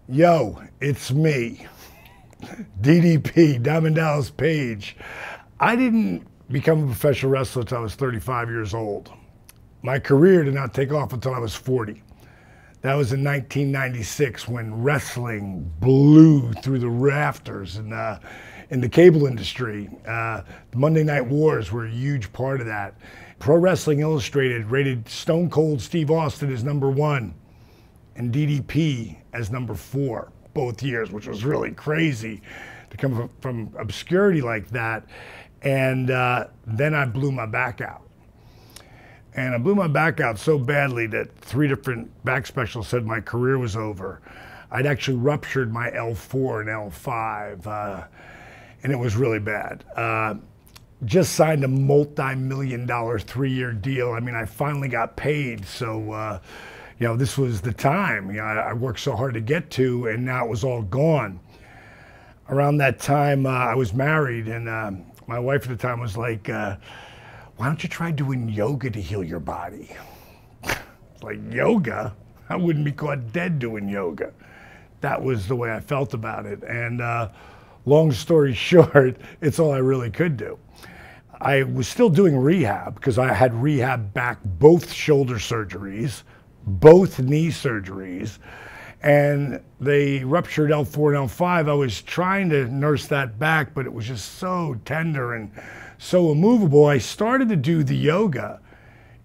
Yo, it's me, DDP, Diamond Dallas Page. I didn't become a professional wrestler until I was 35 years old. My career did not take off until I was 40. That was in 1996 when wrestling blew through the rafters in the cable industry. The Monday Night Wars were a huge part of that. Pro Wrestling Illustrated rated Stone Cold Steve Austin as #1 and DDP as #4 both years, which was really crazy to come from obscurity like that. And then I blew my back out. And I blew my back out so badly that 3 different back specialists said my career was over. I'd actually ruptured my L4 and L5, and it was really bad. Just signed a multi-million-dollar 3-year deal. I mean, I finally got paid, so this was the time. I worked so hard to get to, and now it was all gone. Around that time, I was married, and my wife at the time was like, why don't you try doing yoga to heal your body? It's like, yoga? I wouldn't be caught dead doing yoga. That was the way I felt about it. And long story short, it's all I really could do. I was still doing rehab because I had rehab back both shoulder surgeries, both knee surgeries, and they ruptured L4 and L5. I was trying to nurse that back, but it was just so tender and so immovable. I started to do the yoga,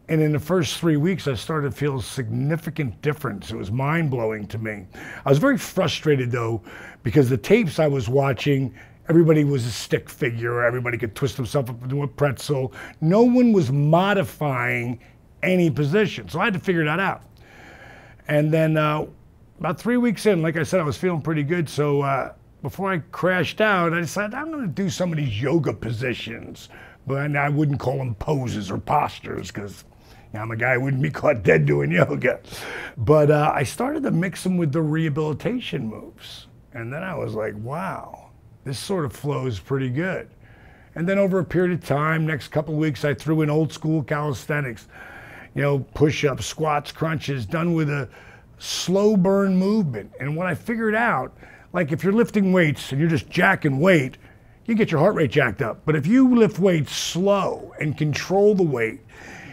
and in the first 3 weeks, I started to feel a significant difference. It was mind-blowing to me. I was very frustrated, though, because the tapes I was watching, everybody was a stick figure. Everybody could twist himself up into a pretzel. No one was modifying any position, so I had to figure that out. And then about 3 weeks in, like I said, I was feeling pretty good. So before I crashed out, I decided I'm going to do some of these yoga positions. But I wouldn't call them poses or postures because I'm a guy who wouldn't be caught dead doing yoga. But I started to mix them with the rehabilitation moves. And then I was like, wow, this sort of flows pretty good. And then over a period of time, next couple of weeks, I threw in old school calisthenics. Push-ups, squats, crunches, done with a slow burn movement. And what I figured out, like if you're lifting weights and you're just jacking weight, you get your heart rate jacked up. But if you lift weights slow and control the weight,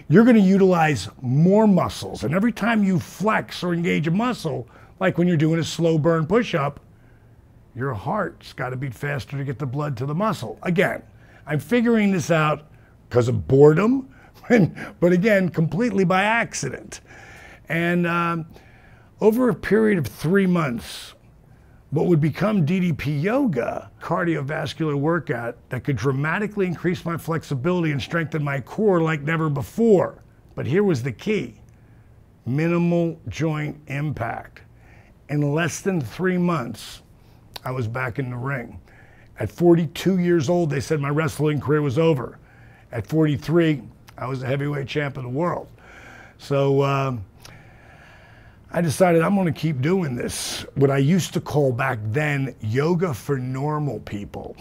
you're gonna utilize more muscles. And every time you flex or engage a muscle, like when you're doing a slow burn push-up, your heart's gotta beat faster to get the blood to the muscle. Again, I'm figuring this out because of boredom, but again, completely by accident. And over a period of 3 months, what would become DDP Yoga, cardiovascular workout that could dramatically increase my flexibility and strengthen my core like never before. But here was the key: minimal joint impact. In less than 3 months, I was back in the ring. At 42 years old, they said my wrestling career was over. At 43, I was the heavyweight champ of the world. So I decided I'm going to keep doing this, what I used to call back then yoga for normal people.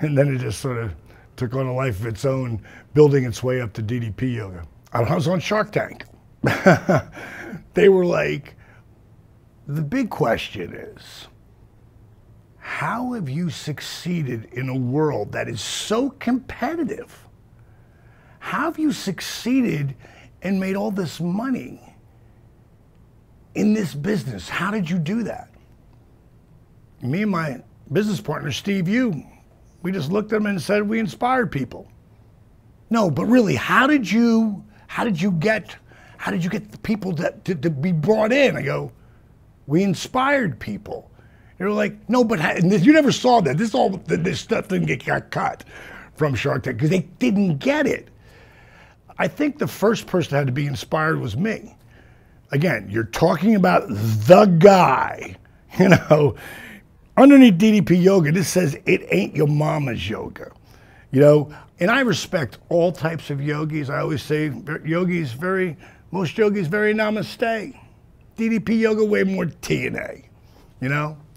And then it just sort of took on a life of its own, building its way up to DDP Yoga. I was on Shark Tank. They were like, the big question is, how have you succeeded in a world that is so competitive? How have you succeeded and made all this money in this business? How did you do that? Me and my business partner, Steve Yu, we just looked at him and said, we inspired people. No, but really, how did you get the people to be brought in? I go, we inspired people. They're like, no, but you never saw that. This stuff didn't get cut from Shark Tank because they didn't get it. I think the first person that had to be inspired was me. Again, you're talking about the guy, underneath DDP Yoga, this says it ain't your mama's yoga, and I respect all types of yogis. I always say most yogis very namaste. DDP Yoga, way more TNA,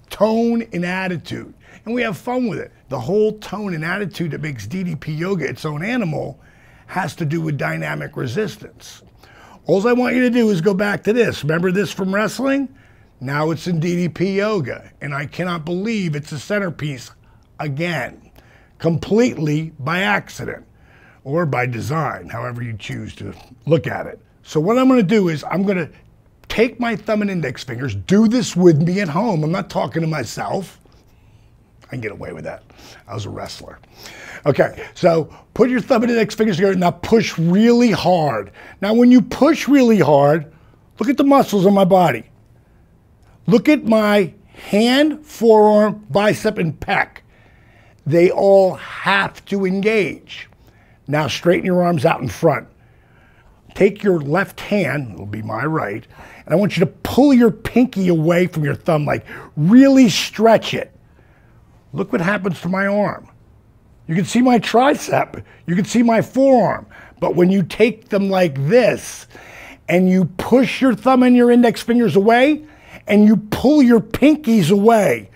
tone and attitude. And we have fun with it. The whole tone and attitude that makes DDP Yoga its own animal has to do with dynamic resistance. All I want you to do is go back to this. Remember this from wrestling? Now it's in DDP yoga, and I cannot believe it's a centerpiece again, completely by accident or by design, however you choose to look at it. So what I'm gonna do is I'm gonna take my thumb and index fingers, do this with me at home. I'm not talking to myself. I can get away with that. I was a wrestler. Okay, so put your thumb and index fingers together, now push really hard. Now when you push really hard, look at the muscles on my body. Look at my hand, forearm, bicep, and pec. They all have to engage. Now straighten your arms out in front. Take your left hand, it'll be my right, and I want you to pull your pinky away from your thumb, like really stretch it. Look what happens to my arm. You can see my tricep, you can see my forearm, but when you take them like this and you push your thumb and your index fingers away and you pull your pinkies away,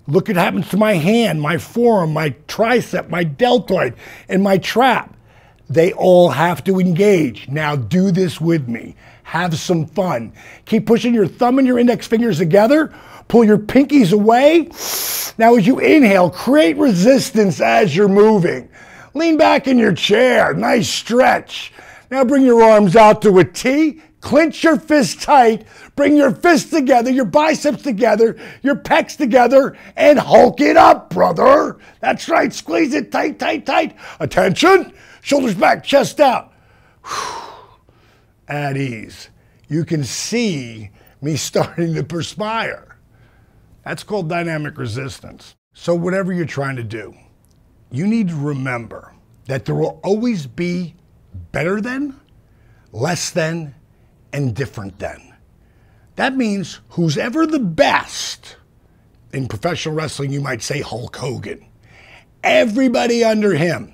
look what happens to my hand, my forearm, my tricep, my deltoid, and my trap. They all have to engage. Now do this with me. Have some fun. Keep pushing your thumb and your index fingers together. Pull your pinkies away. Now as you inhale, create resistance as you're moving. Lean back in your chair, nice stretch. Now bring your arms out to a T. Clench your fists tight, bring your fists together, your biceps together, your pecs together, and hulk it up, brother. That's right, squeeze it tight, tight, tight. Attention, shoulders back, chest out. At ease. You can see me starting to perspire. That's called dynamic resistance. So whatever you're trying to do, you need to remember that there will always be better than, less than, and different than. That means who's ever the best in professional wrestling, you might say Hulk Hogan. Everybody under him,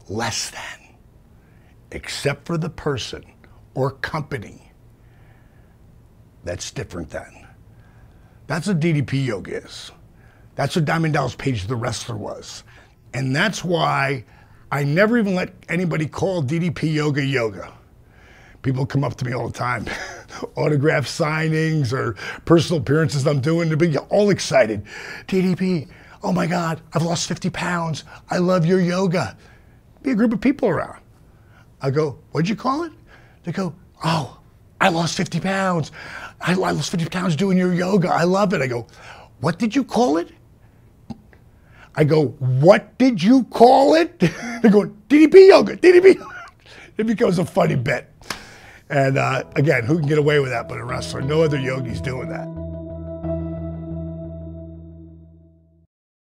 less than, except for the person or company that's different than. That's what DDP yoga is. That's what Diamond Dallas Page the wrestler was. And that's why I never even let anybody call DDP yoga yoga. People come up to me all the time, autograph signings or personal appearances I'm doing, they'll be all excited. DDP, oh my God, I've lost 50 pounds. I love your yoga. Be a group of people around. I go, what'd you call it? They go, oh, I lost 50 pounds. I lost 50 pounds doing your yoga. I love it. I go, what did you call it? I go, what did you call it? They go, DDP yoga, DDP yoga. It becomes a funny bit. And again, who can get away with that but a wrestler? No other yogi's doing that.